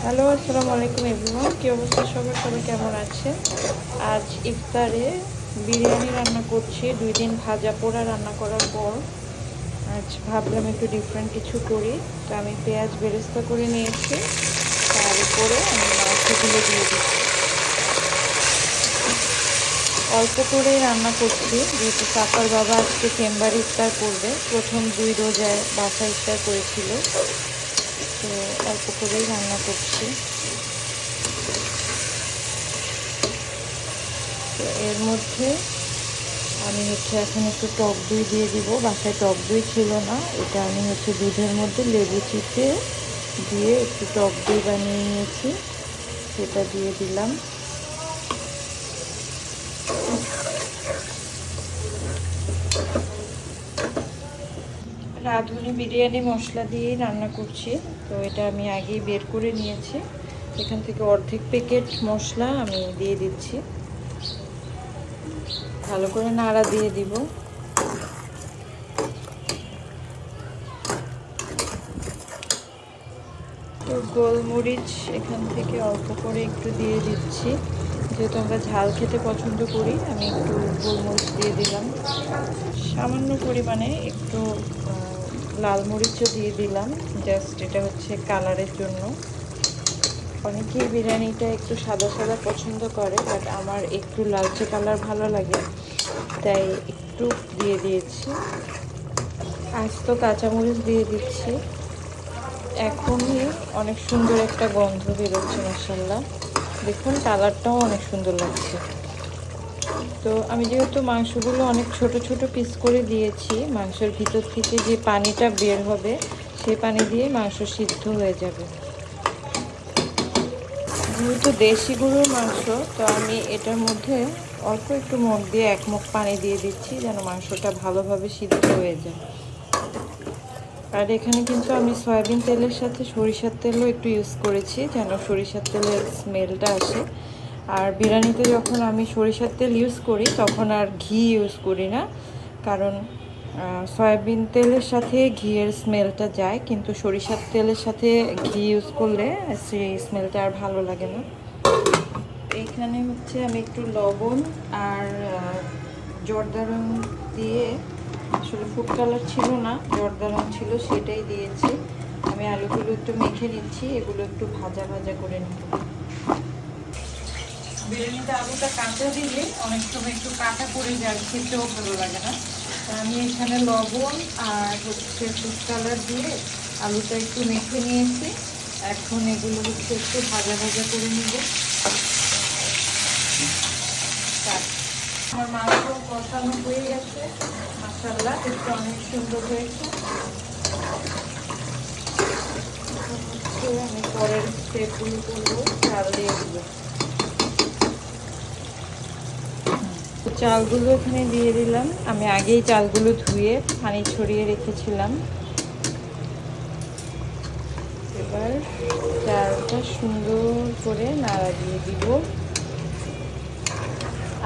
Hello, আসসালামু আলাইকুম everyone. কি অবস্থা সবার? সবাই কেমন আছে? আজ ইফতারে বিরিয়ানি রান্না করছি। 2 দিন ভাজা পোড়া রান্না করার পর আজ ভাবলাম একটু ডিফারেন্ট কিছু করি। তো আমি পেঁয়াজ বেরেস্তা করে নিয়েছি, তার উপরে আমি মাংসগুলো দিয়ে দিচ্ছি। অল্প করেই রান্না করছি, যেহেতু সাফার বাবা আজকে চেম্বারে ইফতার করবে। প্রথম 2 রোজায় বাসায় ইফতার করেছিল, তো অল্প করেই রান্না করছি। তো এর মধ্যে আমি এখন একটু টক দই দিয়ে দিব। বাসায় টক দই ছিল না, এটা আমি দুধের মধ্যে লেবু চিপে দিয়ে একটু টক দই বানিয়ে নিয়েছি, সেটা দিয়ে দিলাম। রাঁধুনি বিরিয়ানি মশলা দিয়েই রান্না করছি, তো এটা আমি আগেই বের করে নিয়েছি। এখান থেকে অর্ধেক প্যাকেট মশলা আমি দিয়ে দিচ্ছি, ভালো করে নাড়া দিয়ে দিব। তো গোলমরিচ এখান থেকে অল্প করে একটু দিয়ে দিচ্ছি, যেহেতু আমরা ঝাল খেতে পছন্দ করি আমি একটু গোলমরিচ দিয়ে দিলাম। সামান্য পরিমাণে একটু লাল মরিচও দিয়ে দিলাম, জাস্ট এটা কালারের জন্য। অনেকেই বিরিয়ানিটা একটু সাদা সাদা পছন্দ করে, বাট আমার একটু লালচে কালার ভালো লাগে, তাই একটু দিয়ে দিয়েছি। আস্ত কাঁচামরিচ দিয়ে দিচ্ছি। এখনই অনেক সুন্দর একটা গন্ধ বেরোচ্ছে, মাশাআল্লাহ। দেখুন কালারটাও অনেক সুন্দর লাগছে। তো আমি যেহেতু মাংসগুলো অনেক ছোট ছোট পিস করে দিয়েছি, মাংসের ভিতর থেকে যে পানিটা বের হবে সেই পানি দিয়ে মাংস সিদ্ধ হয়ে যাবে। যেহেতু দেশি গরুর মাংস, তো আমি এটার মধ্যে অল্প একটু মুখ দিয়ে 1 মুখ পানি দিয়ে দিচ্ছি, যেন মাংসটা ভালোভাবে সিদ্ধ হয়ে যায়। আর এখানে কিন্তু আমি সয়াবিন তেলের সাথে সরিষার তেলও একটু ইউজ করেছি, যেন সরিষার তেলের স্মেলটা আসে। আর বিরিয়ানিতে যখন আমি সরিষার তেল ইউজ করি তখন আর ঘি ইউজ করি না, কারণ সয়াবিন তেলের সাথে ঘিয়ের স্মেলটা যায়, কিন্তু সরিষার তেলের সাথে ঘি ইউজ করলে সেই স্মেলটা আর ভালো লাগে না। এইখানে আমি একটু লবণ আর জর্দা রং দিয়ে, আসলে ফুড কালার ছিল না, জর্দা রং ছিল, সেটাই দিয়েছি। আমি আলুগুলো একটু মেখে নিচ্ছি, এগুলো একটু ভাজা ভাজা করে নেব। বিরিয়ানিতে আলুটা কাঁচা দিলে অনেক সময় একটু কাঁচা পড়ে যায়, খেতেও ভালো লাগে না। আমি এখানে লবণ আর ফুড কালার দিয়ে আলুটা একটু মেখে নিয়েছি। এখন এগুলো একটু ভাজা ভাজা করে নিব। আমার মাংস কষানো হয়ে গেছে, মাশাআল্লাহ, একটু অনেক সুন্দর হয়েছে। আমি পরের স্টেপগুলো করবো, চাল দিয়ে দিব। চালগুলো এখানে দিয়ে দিলাম। আমি আগেই চালগুলো ধুয়ে পানি ছড়িয়ে রেখেছিলাম। এবার চালটা সুন্দর করে নাড়া দিয়ে দিব।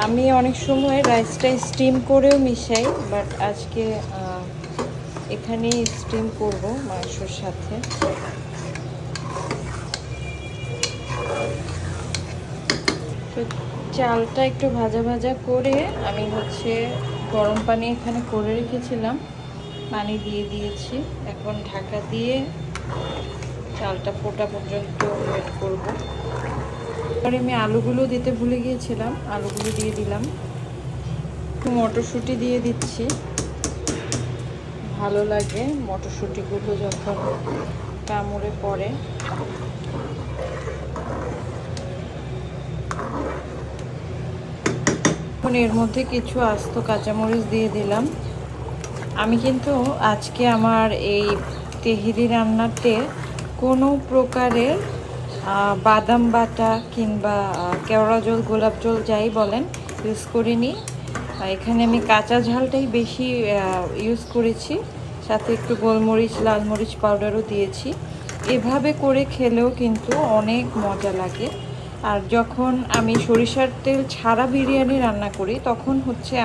আমি অনেক সময় রাইসটা স্টিম করেও মিশাই, বাট আজকে এখানে স্টিম করব মাংসর সাথে। তো চালটা একটু ভাজা ভাজা করে আমি গরম পানি এখানে করে রেখেছিলাম, পানি দিয়ে দিয়েছি। এখন ঢাকা দিয়ে চালটা ফোটা পর্যন্ত ওয়েট করব। এবারে আমি আলুগুলো দিতে ভুলে গিয়েছিলাম, আলুগুলো দিয়ে দিলাম। মটরশুঁটি দিয়ে দিচ্ছি, ভালো লাগে মটরশুঁটিগুলো যখন কামড়ে পড়ে। এখন এর মধ্যে কিছু আস্ত কাঁচামরিচ দিয়ে দিলাম। আমি কিন্তু আজকে আমার এই তেহেরি রান্নাতে কোনো প্রকারের বাদাম বাটা কিংবা কেওড়া জল, গোলাপ জল যাই বলেন ইউজ করিনি। এখানে আমি কাঁচা ঝালটাই বেশি ইউজ করেছি, সাথে একটু গোলমরিচ, লাল মরিচ পাউডারও দিয়েছি। এভাবে করে খেলেও কিন্তু অনেক মজা লাগে। আর যখন আমি সরিষার তেল ছাড়া বিরিয়ানি রান্না করি তখন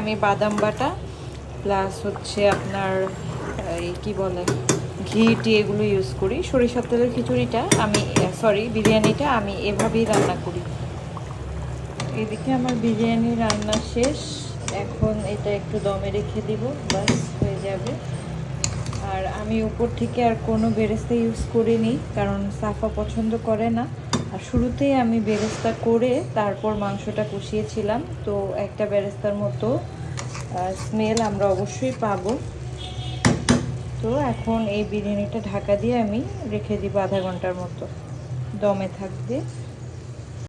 আমি বাদাম বাটা প্লাস আপনার এই কী বলে ঘি টি এগুলো ইউজ করি। সরিষার তেলের খিচুড়িটা আমি বিরিয়ানিটা আমি এভাবেই রান্না করি। এদিকে আমার বিরিয়ানি রান্না শেষ, এখন এটা একটু দমে রেখে দিব, বাস হয়ে যাবে। আর আমি উপর থেকে আর কোনো বেরেস্তা ইউজ করিনি, কারণ সাফা পছন্দ করে না। আর শুরুতেই আমি বেরেস্তা করে তারপর মাংসটা কষিয়েছিলাম, তো একটা বেরেস্তার মতো স্মেল আমরা অবশ্যই পাবো। তো এখন এই বিরিয়ানিটা ঢাকা দিয়ে আমি রেখে দিব আধা ঘন্টার মতো, দমে থাকবে।